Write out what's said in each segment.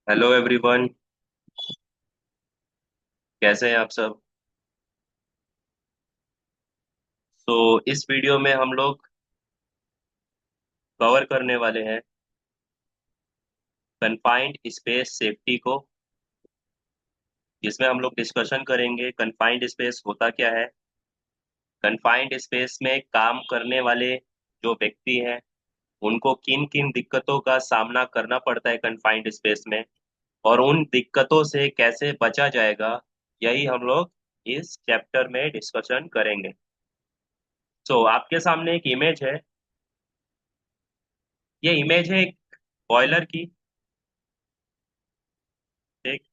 Hello everyone. कैसे हैं आप सब? तो इस वीडियो में हम लोग कवर करने वाले हैं कन्फाइंड स्पेस सेफ्टी को, जिसमें हम लोग डिस्कशन करेंगे कन्फाइंड स्पेस होता क्या है। कन्फाइंड स्पेस में काम करने वाले जो व्यक्ति हैं उनको किन किन दिक्कतों का सामना करना पड़ता है कन्फाइंड स्पेस में, और उन दिक्कतों से कैसे बचा जाएगा, यही हम लोग इस चैप्टर में डिस्कशन करेंगे। तो आपके सामने एक इमेज है। ये इमेज है एक बॉयलर की। एक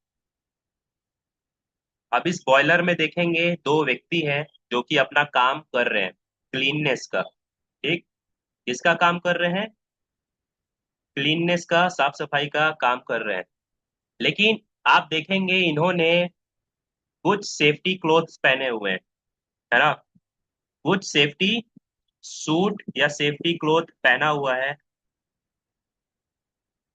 अब इस बॉयलर में देखेंगे दो व्यक्ति हैं जो कि अपना काम कर रहे हैं क्लीननेस का। ठीक। किसका काम कर रहे हैं? क्लीननेस का, साफ सफाई का काम कर रहे हैं। लेकिन आप देखेंगे इन्होंने कुछ सेफ्टी क्लोथ्स पहने हुए हैं, है ना। कुछ सेफ्टी सूट या सेफ्टी क्लोथ पहना हुआ है।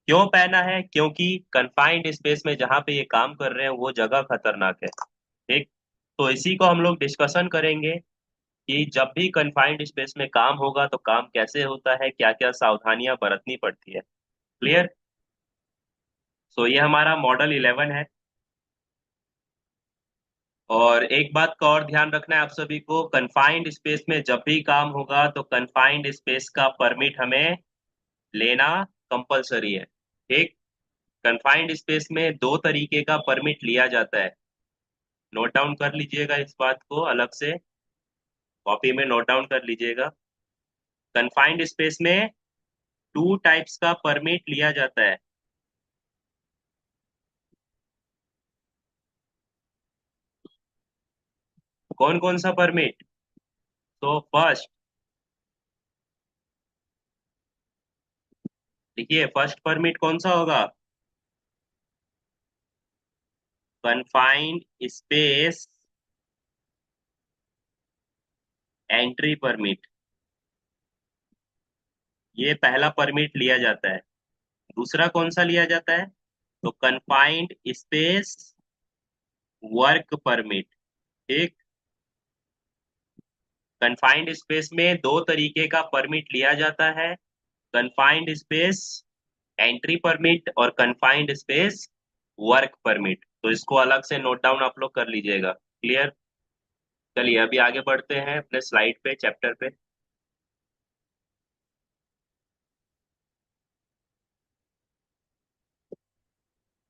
क्यों पहना है? क्योंकि कंफाइंड स्पेस में जहां पे ये काम कर रहे हैं वो जगह खतरनाक है। ठीक। तो इसी को हम लोग डिस्कशन करेंगे कि जब भी कंफाइंड स्पेस में काम होगा तो काम कैसे होता है, क्या क्या सावधानियां बरतनी पड़ती है। क्लियर? सो ये हमारा मॉडल 11 है। और एक बात का और ध्यान रखना है आप सभी को, कंफाइंड स्पेस में जब भी काम होगा तो कंफाइंड स्पेस का परमिट हमें लेना कंपलसरी है। ठीक। कंफाइंड स्पेस में दो तरीके का परमिट लिया जाता है। नोट डाउन कर लीजिएगा इस बात को अलग से, कॉपी में नोट डाउन कर लीजिएगा। कंफाइंड स्पेस में टू टाइप्स का परमिट लिया जाता है। कौन कौन सा परमिट? तो फर्स्ट, देखिए फर्स्ट परमिट कौन सा होगा? Confined space entry permit. ये पहला परमिट लिया जाता है। दूसरा कौन सा लिया जाता है? तो कन्फाइंड स्पेस वर्क परमिट। ठीक। कन्फाइंड स्पेस में दो तरीके का परमिट लिया जाता है। कन्फाइंड स्पेस एंट्री परमिट और कन्फाइंड स्पेस वर्क परमिट। तो इसको अलग से नोट डाउन आप लोग कर लीजिएगा। क्लियर? चलिए अभी आगे बढ़ते हैं अपने स्लाइड पे, चैप्टर पे।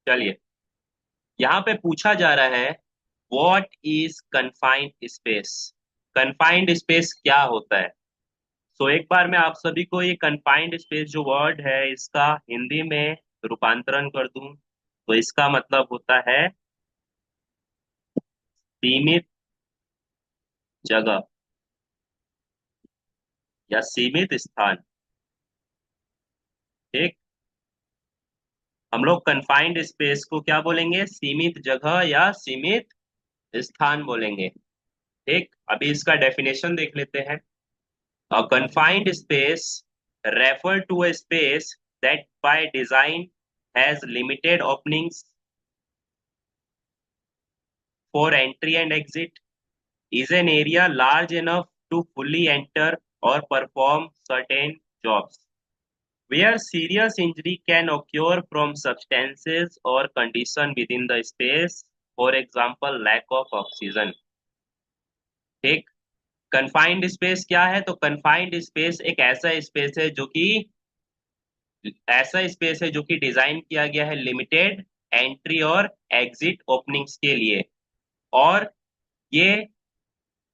चलिए, यहाँ पे पूछा जा रहा है what is confined space. Confined space क्या होता है? सो एक बार मैं आप सभी को ये कन्फाइंड स्पेस जो वर्ड है इसका हिंदी में रूपांतरण कर दूं तो इसका मतलब होता है सीमित जगह या सीमित स्थान। ठीक। हम लोग कन्फाइंड स्पेस को क्या बोलेंगे? सीमित जगह या सीमित स्थान बोलेंगे। ठीक। अभी इसका डेफिनेशन देख लेते हैं। A confined space refer to a space that by design has limited openings for entry and exit, is an area large enough to fully enter or perform certain jobs, where serious injury can occur from substances or condition within the space, for example, lack of oxygen. ठीक। Confined space क्या है? तो confined space एक ऐसा space है जो कि design किया गया है लिमिटेड एंट्री और एग्जिट ओपनिंग्स के लिए, और ये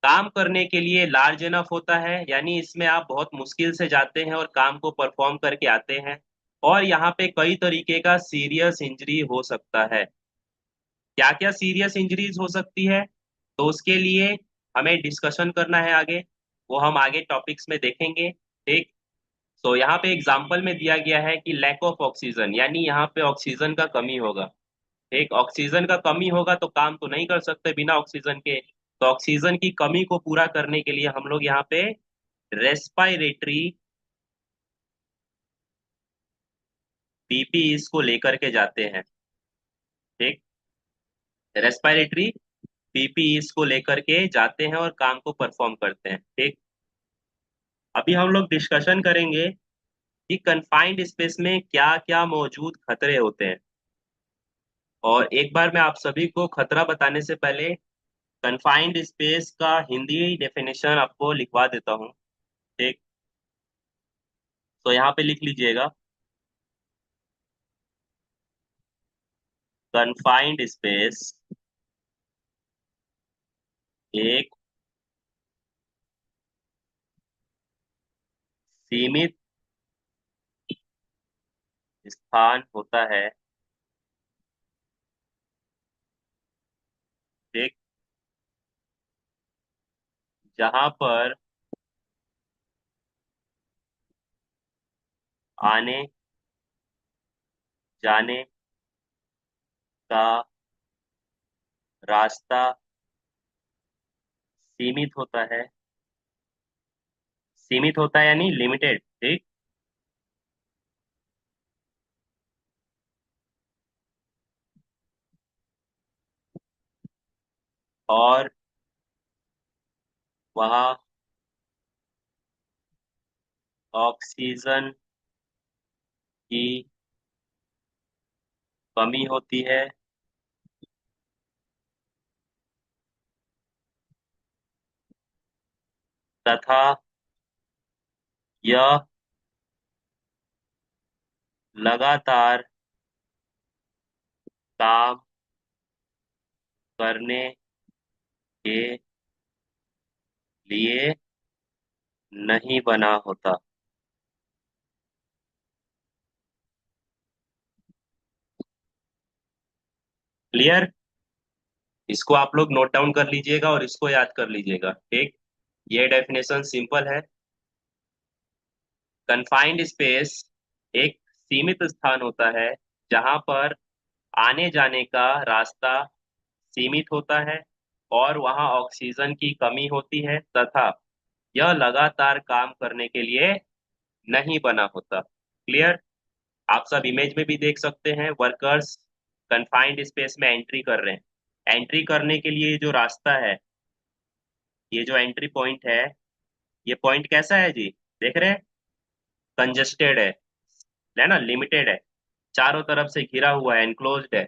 काम करने के लिए लार्ज इनफ होता है, यानी इसमें आप बहुत मुश्किल से जाते हैं और काम को परफॉर्म करके आते हैं। और यहाँ पे कई तरीके का सीरियस इंजरी हो सकता है। क्या क्या सीरियस इंजरीज हो सकती है? तो उसके लिए हमें डिस्कशन करना है आगे, वो हम आगे टॉपिक्स में देखेंगे। ठीक। तो यहाँ पे एग्जाम्पल में दिया गया है कि लैक ऑफ ऑक्सीजन, यानी यहाँ पे ऑक्सीजन का कमी होगा। ठीक। ऑक्सीजन का कमी होगा तो काम तो नहीं कर सकते बिना ऑक्सीजन के। तो ऑक्सीजन की कमी को पूरा करने के लिए हम लोग यहाँ पे रेस्पायरेटरी पीपी इसको लेकर के जाते हैं। ठीक। रेस्पिरेटरी पीपीईस को लेकर के जाते हैं और काम को परफॉर्म करते हैं। ठीक। अभी हम लोग डिस्कशन करेंगे कि कन्फाइंड स्पेस में क्या क्या मौजूद खतरे होते हैं। और एक बार मैं आप सभी को खतरा बताने से पहले कन्फाइंड स्पेस का हिंदी डेफिनेशन आपको लिखवा देता हूँ। ठीक। तो यहाँ पे लिख लीजिएगा, कन्फाइंड स्पेस एक सीमित स्थान होता है। ठीक। जहाँ पर आने जाने का रास्ता सीमित होता है। सीमित होता है यानी लिमिटेड। ठीक। और वहाँ ऑक्सीजन की कमी होती है तथा यह लगातार काम करने के लिए नहीं बना होता। क्लियर? इसको आप लोग नोट डाउन कर लीजिएगा और इसको याद कर लीजिएगा। ठीक। ये डेफिनेशन सिंपल है। कन्फाइंड स्पेस एक सीमित स्थान होता है जहां पर आने जाने का रास्ता सीमित होता है और वहां ऑक्सीजन की कमी होती है तथा यह लगातार काम करने के लिए नहीं बना होता। क्लियर? आप सब इमेज में भी देख सकते हैं, वर्कर्स कन्फाइंड स्पेस में एंट्री कर रहे हैं। एंट्री करने के लिए जो रास्ता है, ये जो एंट्री पॉइंट है पॉइंट कैसा है जी? देख रहे हैं? कंजेस्टेड है ना, लिमिटेड है, चारों तरफ से घिरा हुआ है, एनक्लोज्ड है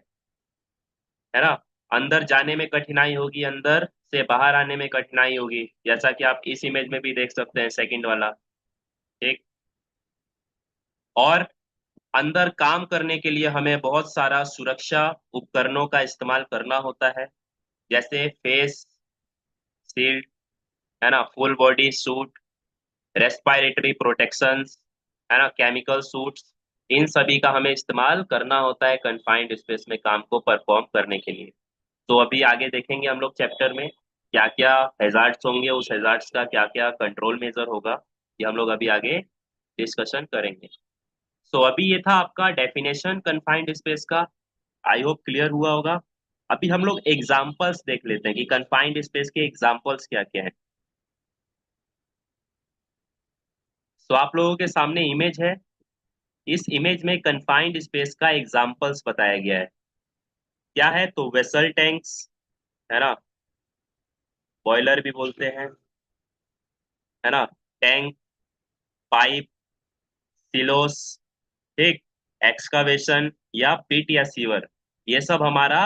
ना। अंदर जाने में कठिनाई होगी, अंदर से बाहर आने में कठिनाई होगी, जैसा कि आप इस इमेज में भी देख सकते हैं, सेकंड वाला। ठीक। और अंदर काम करने के लिए हमें बहुत सारा सुरक्षा उपकरणों का इस्तेमाल करना होता है, जैसे फेस शील्ड, है ना, full body suit, respiratory protections, है ना, केमिकल सूट्स। इन सभी का हमें इस्तेमाल करना होता है कन्फाइंड स्पेस में काम को परफॉर्म करने के लिए। तो अभी आगे देखेंगे हम लोग चैप्टर में क्या क्या हैजार्ड्स होंगे, उस हैजार्ड्स का क्या क्या कंट्रोल मेजर होगा, ये हम लोग अभी आगे डिस्कशन करेंगे। सो अभी ये था आपका डेफिनेशन कन्फाइंड स्पेस का। आई होप क्लियर हुआ होगा। अभी हम लोग एग्जाम्पल्स देख लेते हैं कि कन्फाइंड स्पेस के एग्जाम्पल्स क्या क्या हैं। सो आप लोगों के सामने इमेज है। इस इमेज में कन्फाइंड स्पेस का एग्जाम्पल्स बताया गया है। क्या है? तो वेसल टैंक्स, है ना, बॉयलर भी बोलते हैं, है ना, टैंक, पाइप, सिलोस, ठीक, एक्सकावेशन या पिट या सीवर, ये सब हमारा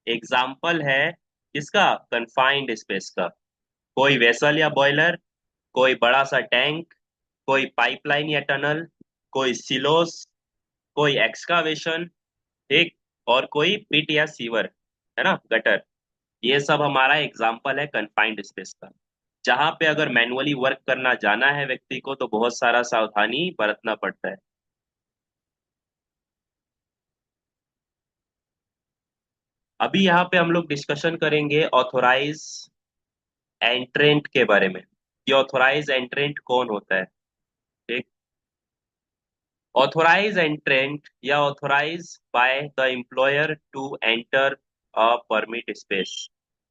एग्जाम्पल है किसका? कन्फाइंड स्पेस का। कोई वेसल या बॉयलर, कोई बड़ा सा टैंक, कोई पाइपलाइन या टनल, कोई सिलोस, कोई एक्सकावेशन, ठीक, और कोई पिट या सीवर, है ना, गटर। ये सब हमारा एग्जाम्पल है कन्फाइंड स्पेस का, जहां पे अगर मैनुअली वर्क करना जाना है व्यक्ति को तो बहुत सारा सावधानी बरतना पड़ता है। अभी यहाँ पे हम लोग डिस्कशन करेंगे ऑथोराइज एंट्रेंट के बारे में। ये ऑथोराइज एंट्रेंट कौन होता है? ठीक। ऑथोराइज एंट्रेंट या authorise by the employer to enter a permit space.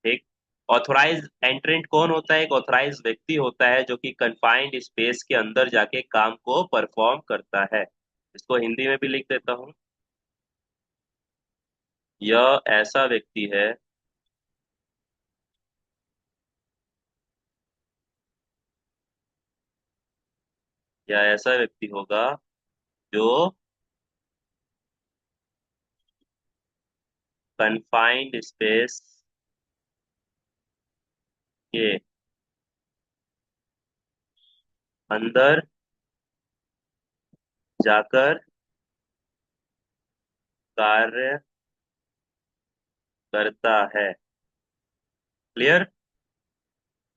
ठीक। ऑथोराइज एंट्रेंट कौन होता है? एक ऑथोराइज व्यक्ति होता है जो कि कन्फाइंड स्पेस के अंदर जाके काम को परफॉर्म करता है। इसको हिंदी में भी लिख देता हूँ। यह ऐसा व्यक्ति है या ऐसा व्यक्ति होगा जो कन्फाइंड स्पेस के अंदर जाकर कार्य करता है। क्लियर?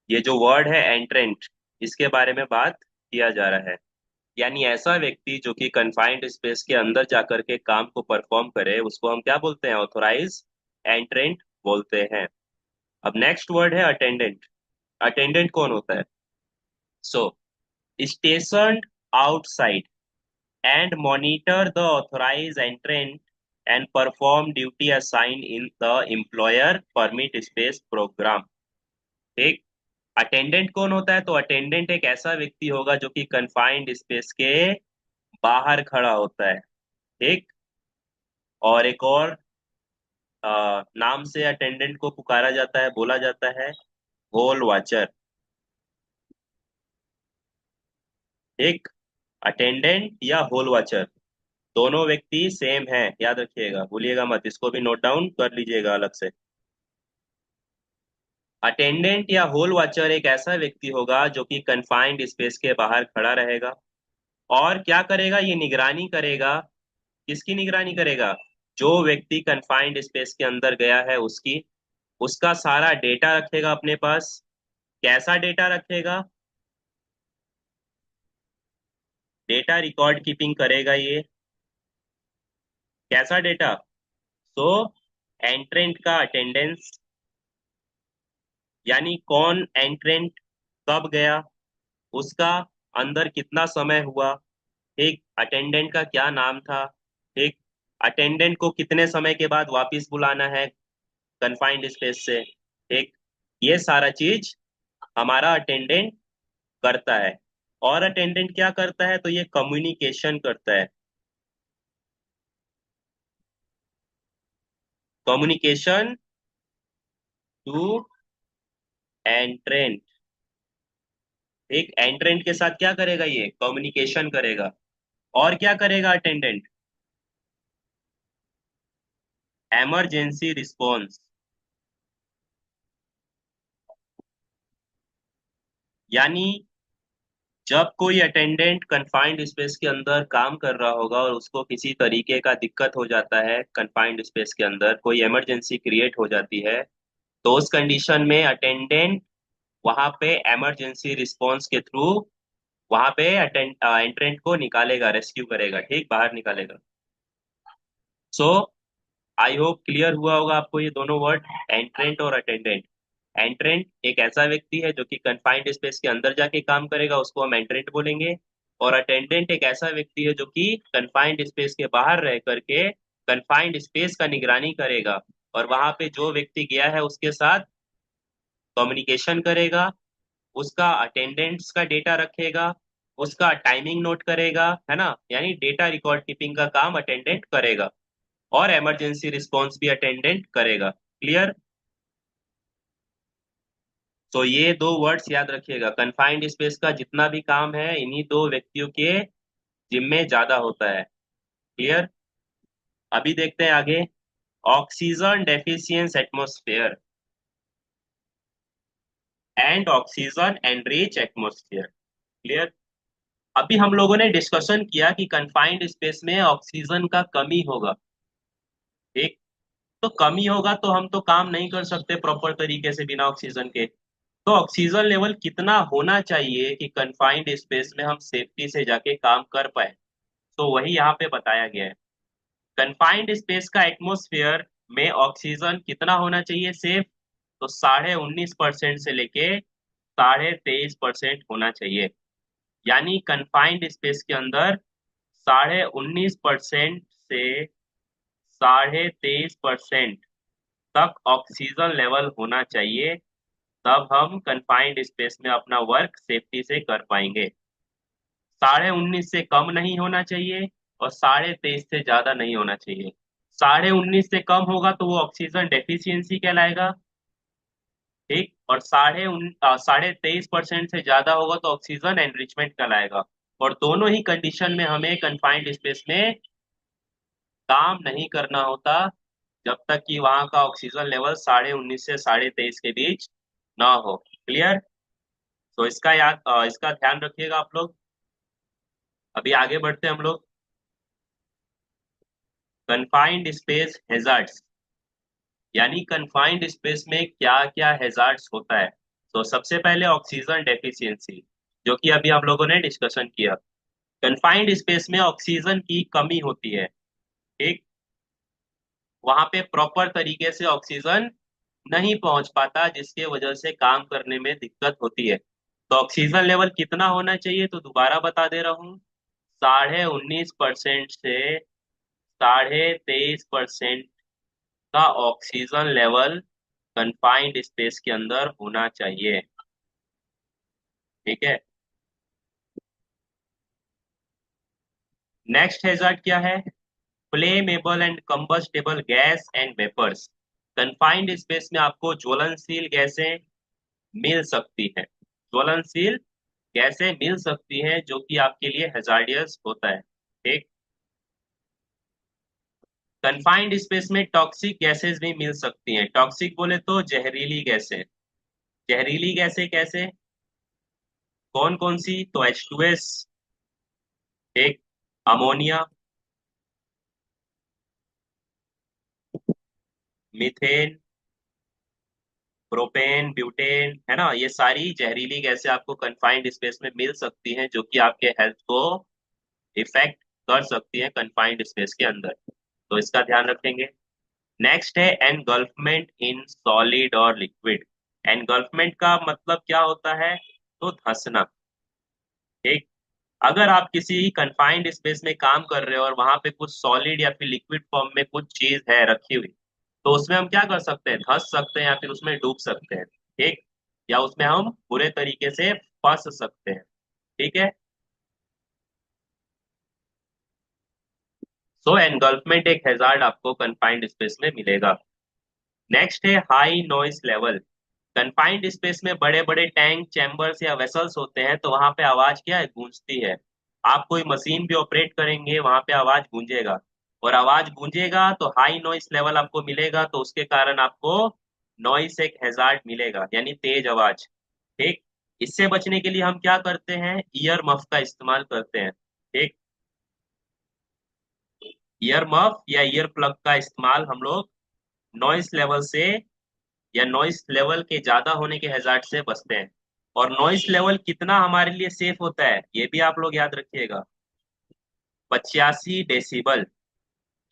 ये जो वर्ड है एंट्रेंट, इसके बारे में बात किया जा रहा है। यानी ऐसा व्यक्ति जो कि कन्फाइंड स्पेस के अंदर जाकर के काम को परफॉर्म करे, उसको हम क्या बोलते हैं? ऑथोराइज एंट्रेंट बोलते हैं। अब नेक्स्ट वर्ड है अटेंडेंट। अटेंडेंट कौन होता है? So stationed outside and monitor the authorized entrant and perform duty assigned in the employer permit space program। ठीक। अटेंडेंट कौन होता है? तो अटेंडेंट एक ऐसा व्यक्ति होगा जो कि कन्फाइंड स्पेस के बाहर खड़ा होता है। ठीक। और एक और नाम से अटेंडेंट को पुकारा जाता है, बोला जाता है होल वॉचर। ठीक। अटेंडेंट या होल वॉचर, दोनों व्यक्ति सेम है, याद रखिएगा, भूलिएगा मत, इसको भी नोट डाउन कर लीजिएगा अलग से। अटेंडेंट या होल वॉचर एक ऐसा व्यक्ति होगा जो कि कन्फाइंड स्पेस के बाहर खड़ा रहेगा और क्या करेगा? ये निगरानी करेगा। किसकी निगरानी करेगा? जो व्यक्ति कन्फाइंड स्पेस के अंदर गया है उसकी। उसका सारा डेटा रखेगा अपने पास। कैसा डेटा रखेगा? डेटा रिकॉर्ड कीपिंग करेगा ये। कैसा डेटा? सो एंट्रेंट का अटेंडेंस, यानी कौन एंट्रेंट कब गया, उसका अंदर कितना समय हुआ, ठीक, अटेंडेंट का क्या नाम था, ठीक, अटेंडेंट को कितने समय के बाद वापस बुलाना है कन्फाइंड स्पेस से, ठीक, ये सारा चीज हमारा अटेंडेंट करता है। और अटेंडेंट क्या करता है? तो ये कम्युनिकेशन करता है। Communication to entrant. ठीक, एंट्रेंट के साथ क्या करेगा? ये कम्युनिकेशन करेगा। और क्या करेगा अटेंडेंट? Emergency response. यानी जब कोई अटेंडेंट कन्फाइंड स्पेस के अंदर काम कर रहा होगा और उसको किसी तरीके का दिक्कत हो जाता है, कन्फाइंड स्पेस के अंदर कोई इमरजेंसी क्रिएट हो जाती है, तो उस कंडीशन में अटेंडेंट वहां पे इमरजेंसी रिस्पॉन्स के थ्रू वहां पे एंट्रेंट को निकालेगा, रेस्क्यू करेगा, ठीक, बाहर निकालेगा। सो आई होप क्लियर हुआ होगा आपको ये दोनों वर्ड, एंट्रेंट और अटेंडेंट। एंट्रेंट एक ऐसा व्यक्ति है जो कि कन्फाइंड स्पेस के अंदर जाके काम करेगा, उसको हम एंट्रेंट बोलेंगे। और अटेंडेंट एक ऐसा व्यक्ति है जो कि कन्फाइंड स्पेस के बाहर रह करके कन्फाइंड स्पेस का निगरानी करेगा और वहां पे जो व्यक्ति गया है उसके साथ कम्युनिकेशन करेगा, उसका अटेंडेंस का डेटा रखेगा, उसका टाइमिंग नोट करेगा, है ना, यानी डेटा रिकॉर्ड कीपिंग का काम अटेंडेंट करेगा। और इमरजेंसी रिस्पॉन्स भी अटेंडेंट करेगा। क्लियर? तो ये दो वर्ड्स याद रखिएगा, कन्फाइंड स्पेस का जितना भी काम है इन्हीं दो व्यक्तियों के जिम्मे ज्यादा होता है। क्लियर? अभी देखते हैं आगे, oxygen deficient atmosphere and oxygen enrich atmosphere. Clear? अभी हम लोगों ने डिस्कशन किया कि कन्फाइंड स्पेस में ऑक्सीजन का कमी होगा। ठीक। तो कमी होगा तो हम तो काम नहीं कर सकते प्रॉपर तरीके से बिना ऑक्सीजन के। तो ऑक्सीजन लेवल कितना होना चाहिए कि कन्फाइंड स्पेस में हम सेफ्टी से जाके काम कर पाए? तो वही यहाँ पे बताया गया है। कन्फाइंड स्पेस का एटमॉस्फेयर में ऑक्सीजन कितना होना चाहिए सेफ? तो 19.5% से लेके 23.5% होना चाहिए। यानी कन्फाइंड स्पेस के अंदर 19.5% से 23.5% तक ऑक्सीजन लेवल होना चाहिए, तब हम कन्फाइंड स्पेस में अपना वर्क सेफ्टी से कर पाएंगे। 19.5 से कम नहीं होना चाहिए और 23.5 से ज्यादा नहीं होना चाहिए। 19.5 से कम होगा तो वो ऑक्सीजन डेफिशिएंसी कहलाएगा। ठीक, और 23.5% से ज्यादा होगा तो ऑक्सीजन एनरिचमेंट कहलाएगा। और दोनों ही कंडीशन में हमें कंफाइंड स्पेस में काम नहीं करना होता जब तक कि वहां का ऑक्सीजन लेवल 19.5 से 23.5 के बीच ना हो। क्लियर? तो इसका ध्यान रखिएगा आप लोग। अभी आगे बढ़ते हैं हम लोग। कन्फाइंड स्पेस हैजार्ड्स, यानी कन्फाइंड स्पेस में क्या क्या हैजार्ड्स होता है। तो सबसे पहले ऑक्सीजन डेफिशिएंसी, जो कि अभी हम लोगों ने डिस्कशन किया। कन्फाइंड स्पेस में ऑक्सीजन की कमी होती है। ठीक, वहां पे प्रॉपर तरीके से ऑक्सीजन नहीं पहुंच पाता, जिसके वजह से काम करने में दिक्कत होती है। तो ऑक्सीजन लेवल कितना होना चाहिए, तो दोबारा बता दे रहा हूँ, 19.5% से 23.5% का ऑक्सीजन लेवल कंफाइंड स्पेस के अंदर होना चाहिए। ठीक है। नेक्स्ट हैजार्ड क्या है? Flammable and combustible gas and vapours. Confined space में आपको ज्वलनशील गैसें मिल सकती है, ज्वलनशील गैसें मिल सकती हैं जो कि आपके लिए हैजार्डियस होता है। ठीक। कंफाइंड स्पेस में टॉक्सिक गैसेस भी मिल सकती हैं। टॉक्सिक बोले तो जहरीली गैसें। जहरीली गैसें कैसे, कौन कौन सी? तो H2S, एक अमोनिया, मीथेन, प्रोपेन, ब्यूटेन, है ना, ये सारी जहरीली गैसें आपको कंफाइंड स्पेस में मिल सकती हैं जो कि आपके हेल्थ को इफेक्ट कर सकती है कंफाइंड स्पेस के अंदर। तो इसका ध्यान रखेंगे। नेक्स्ट है एनगल्फमेंट इन सॉलिड और लिक्विड। एनगल्फमेंट का मतलब क्या होता है? तो धंसना। ठीक, अगर आप किसी कंफाइंड स्पेस में काम कर रहे हो और वहां पे कुछ सॉलिड या फिर लिक्विड फॉर्म में कुछ चीज है रखी हुई, तो उसमें हम क्या कर सकते हैं? धंस सकते हैं या फिर उसमें डूब सकते हैं। ठीक, या उसमें हम बुरे तरीके से फंस सकते हैं। ठीक है। सो एनगल्फमेंट एक हैजार्ड आपको कंफाइंड स्पेस में मिलेगा। नेक्स्ट है high noise level. Confined space में बड़े बड़े टैंक, चैम्बर्स या वेसल्स होते हैं, तो वहां पे आवाज क्या है? गूंजती है। आप कोई मशीन भी ऑपरेट करेंगे, वहां पे आवाज गूंजेगा, और आवाज गूंजेगा तो हाई नॉइस लेवल आपको मिलेगा, तो उसके कारण आपको नॉइस एक हैजार्ड मिलेगा, यानी तेज आवाज। ठीक, इससे बचने के लिए हम क्या करते हैं? ईयर मफ का इस्तेमाल करते हैं। ठीक, ईयर मफ या ईयर प्लग का इस्तेमाल हम लोग नॉइस लेवल से या नॉइस लेवल के ज्यादा होने के हैजार्ड से बचते हैं। और नॉइस लेवल कितना हमारे लिए सेफ होता है, ये भी आप लोग याद रखिएगा। 85 डेसिबल,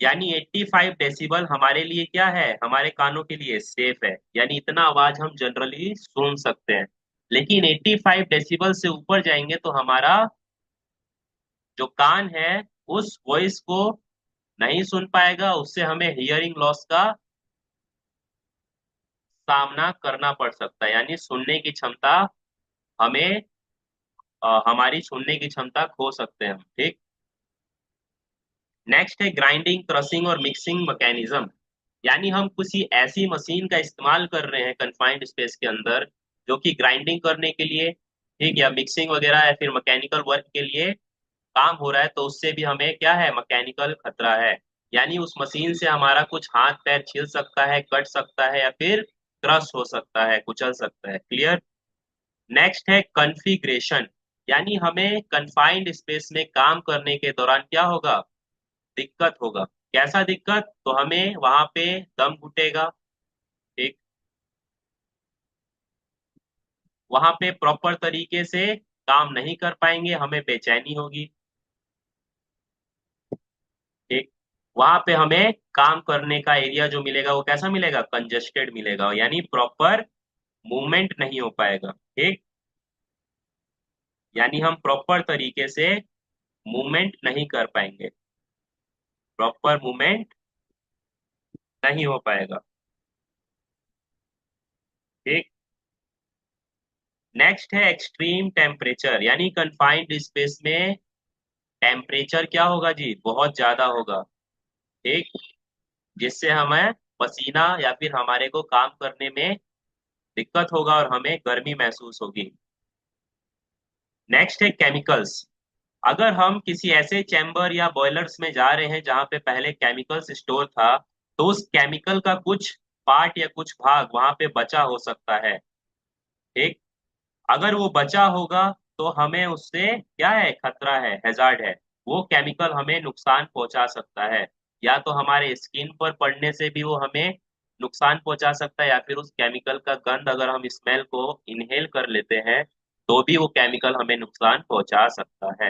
यानी 85 डेसिबल हमारे लिए क्या है? हमारे कानों के लिए सेफ है, यानी इतना आवाज हम जनरली सुन सकते हैं। लेकिन 85 डेसिबल से ऊपर जाएंगे तो हमारा जो कान है उस वॉइस को नहीं सुन पाएगा, उससे हमें हियरिंग लॉस का सामना करना पड़ सकता है, यानी सुनने की क्षमता हमें हमारी सुनने की क्षमता खो सकते हैं हम। ठीक। नेक्स्ट है ग्राइंडिंग, क्रशिंग और मिक्सिंग मैकेनिज्म। यानी हम किसी ऐसी मशीन का इस्तेमाल कर रहे हैं कंफाइंड स्पेस के अंदर जो कि ग्राइंडिंग करने के लिए, ठीक, या मिक्सिंग वगैरह या फिर मैकेनिकल वर्क के लिए काम हो रहा है, तो उससे भी हमें क्या है? मैकेनिकल खतरा है। यानी उस मशीन से हमारा कुछ हाथ पैर छिल सकता है, कट सकता है, या फिर क्रश हो सकता है, कुचल सकता है। क्लियर? नेक्स्ट है कॉन्फ़िगरेशन। यानी हमें कंफाइंड स्पेस में काम करने के दौरान क्या होगा? दिक्कत होगा। कैसा दिक्कत? तो हमें वहां पे दम घुटेगा। ठीक, वहां पे प्रॉपर तरीके से काम नहीं कर पाएंगे, हमें बेचैनी होगी। ठीक, वहां पे हमें काम करने का एरिया जो मिलेगा वो कैसा मिलेगा? कंजेस्टेड मिलेगा, यानी प्रॉपर मूवमेंट नहीं हो पाएगा। ठीक, यानी हम प्रॉपर तरीके से मूवमेंट नहीं कर पाएंगे, प्रॉपर मूवमेंट नहीं हो पाएगा। ठीक। नेक्स्ट है एक्सट्रीम टेम्परेचर। यानी कंफाइंड स्पेस में टेम्परेचर क्या होगा जी? बहुत ज्यादा होगा। ठीक, जिससे हमें पसीना या फिर हमारे को काम करने में दिक्कत होगा और हमें गर्मी महसूस होगी। नेक्स्ट है केमिकल्स। अगर हम किसी ऐसे चैम्बर या बॉयलर्स में जा रहे हैं जहां पे पहले केमिकल्स स्टोर था, तो उस केमिकल का कुछ पार्ट या कुछ भाग वहां पे बचा हो सकता है। ठीक। अगर वो बचा होगा तो हमें उससे क्या है, खतरा है, हैजार्ड है। वो केमिकल हमें नुकसान पहुंचा सकता है। या तो हमारे स्किन पर पड़ने से भी वो हमें नुकसान पहुंचा सकता है, या फिर उस केमिकल का गंध अगर हम स्मेल को इनहेल कर लेते हैं तो भी वो केमिकल हमें नुकसान पहुंचा सकता है।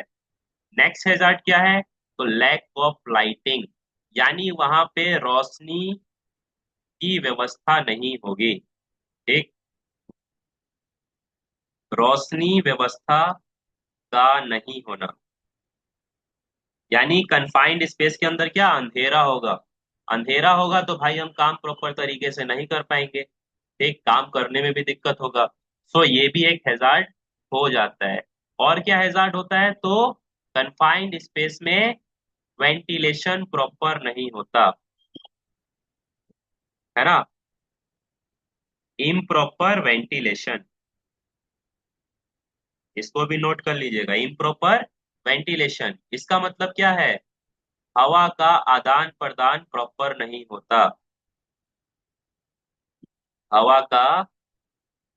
नेक्स्ट हैजार्ड क्या है, तो लैक ऑफ लाइटिंग, यानी वहां पे रोशनी की व्यवस्था नहीं होगी। ठीक। रोशनी व्यवस्था का नहीं होना, यानी कंफाइंड स्पेस के अंदर क्या अंधेरा होगा। अंधेरा होगा तो भाई हम काम प्रॉपर तरीके से नहीं कर पाएंगे। ठीक, काम करने में भी दिक्कत होगा। सो ये भी एक हैजार्ड हो जाता है। और क्या हैजार्ड होता है, तो कंफाइंड स्पेस में वेंटिलेशन प्रॉपर नहीं होता, है ना। इम्प्रॉपर वेंटिलेशन, इसको भी नोट कर लीजिएगा। इम्प्रॉपर वेंटिलेशन, इसका मतलब क्या है, हवा का आदान प्रदान प्रॉपर नहीं होता। हवा का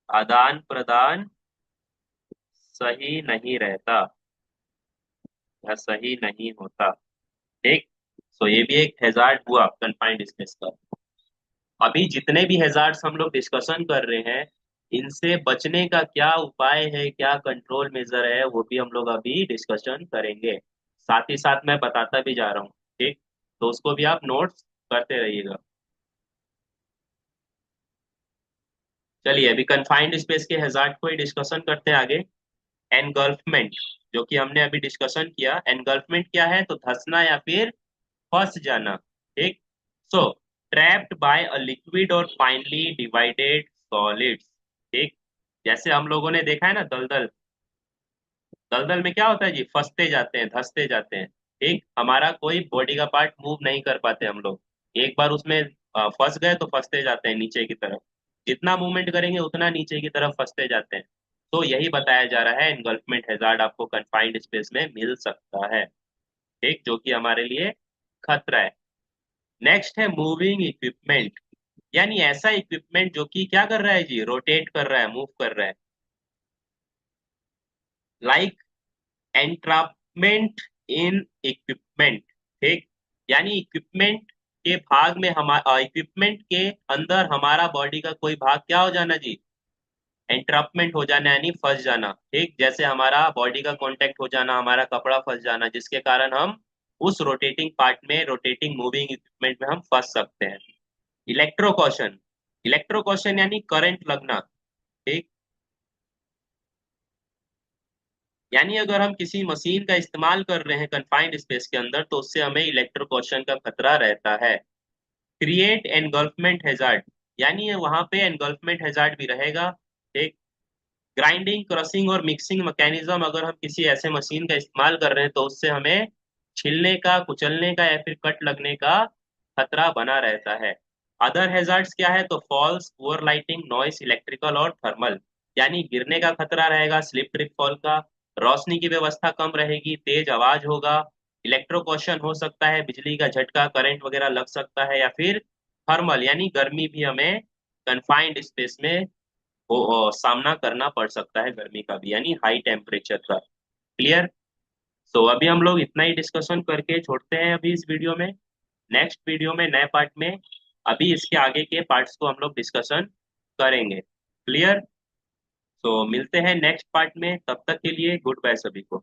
आदान प्रदान सही नहीं रहता या सही नहीं होता। ठीक। सो ये भी एक हैजार्ड हुआ कन्फाइंड स्पेस का। अभी जितने भी हैजार्ड्स हम लोग डिस्कशन कर रहे हैं, इनसे बचने का क्या उपाय है, क्या कंट्रोल मेजर है, वो भी हम लोग अभी डिस्कशन करेंगे। साथ ही साथ मैं बताता भी जा रहा हूँ। ठीक। तो उसको भी आप नोट्स करते रहिएगा। चलिए अभी कन्फाइंड स्पेस के हैजार्ड को ही डिस्कशन करते हैं आगे। एनगल्फमेंट, जो कि हमने अभी डिस्कशन किया। एनगल्फमेंट क्या है, तो धंसना या फिर फंस जाना। ठीक। सो ट्रैप्ड बाय अ लिक्विड और फाइनली डिवाइडेड सॉलिड्स। ठीक। जैसे हम लोगों ने देखा है ना, दलदल। दलदल में क्या होता है जी, फंसते जाते हैं, धंसते जाते हैं। ठीक, हमारा कोई बॉडी का पार्ट मूव नहीं कर पाते हम लोग। एक बार उसमें फंस गए तो फंसते जाते हैं नीचे की तरफ। जितना मूवमेंट करेंगे उतना नीचे की तरफ फंसते जाते हैं। तो यही बताया जा रहा है, एनगल्फमेंट हैजार्ड आपको कन्फाइंड स्पेस में मिल सकता है। ठीक, जो कि हमारे लिए खतरा है। नेक्स्ट है मूविंग इक्विपमेंट, यानी ऐसा इक्विपमेंट जो कि क्या कर रहा है जी, रोटेट कर रहा है, मूव कर रहा है। Like entrapment in equipment. ठीक, यानी इक्विपमेंट के भाग में हमारा, इक्विपमेंट के अंदर हमारा बॉडी का कोई भाग क्या हो जाना जी, एंट्रापमेंट हो जाना, यानी फंस जाना। ठीक, जैसे हमारा बॉडी का कांटेक्ट हो जाना, हमारा कपड़ा फंस जाना, जिसके कारण हम उस रोटेटिंग पार्ट में, रोटेटिंग मूविंग इक्विपमेंट में हम फंस सकते हैं। इलेक्ट्रोकॉशन, इलेक्ट्रोकॉशन यानी करंट लगना। ठीक, यानी अगर हम किसी मशीन का इस्तेमाल कर रहे हैं कंफाइंड स्पेस के अंदर, तो उससे हमें इलेक्ट्रोकॉशन का खतरा रहता है। क्रिएट एनगल्फमेंट हैजार्ड, यानी ये वहां पे एनगल्फमेंट हैजार्ड भी रहेगा। ठीक। ग्राइंडिंग, क्रशिंग और मिक्सिंग मैकेनिज्म, अगर हम किसी ऐसे मशीन का इस्तेमाल कर रहे हैं तो उससे हमें छिलने का, कुचलने का या फिर कट लगने का खतरा बना रहता है। अदर हैजार्ड्स क्या है, तो falls, poor lighting, noise, electrical और थर्मल, यानी गिरने का खतरा रहेगा, स्लिप ट्रिप फॉल का। रोशनी की व्यवस्था कम रहेगी, तेज आवाज होगा। इलेक्ट्रोक्यूशन हो सकता है, बिजली का झटका, करंट वगैरह लग सकता है। या फिर थर्मल, यानी गर्मी भी हमें कन्फाइंड स्पेस में सामना करना पड़ सकता है, गर्मी का भी, यानी हाई टेम्परेचर का। क्लियर। तो अभी हम लोग इतना ही डिस्कशन करके छोड़ते हैं अभी इस वीडियो में। नेक्स्ट वीडियो में, नए पार्ट में, अभी इसके आगे के पार्ट्स को हम लोग डिस्कशन करेंगे। क्लियर। तो मिलते हैं नेक्स्ट पार्ट में, तब तक के लिए गुड बाय सभी को।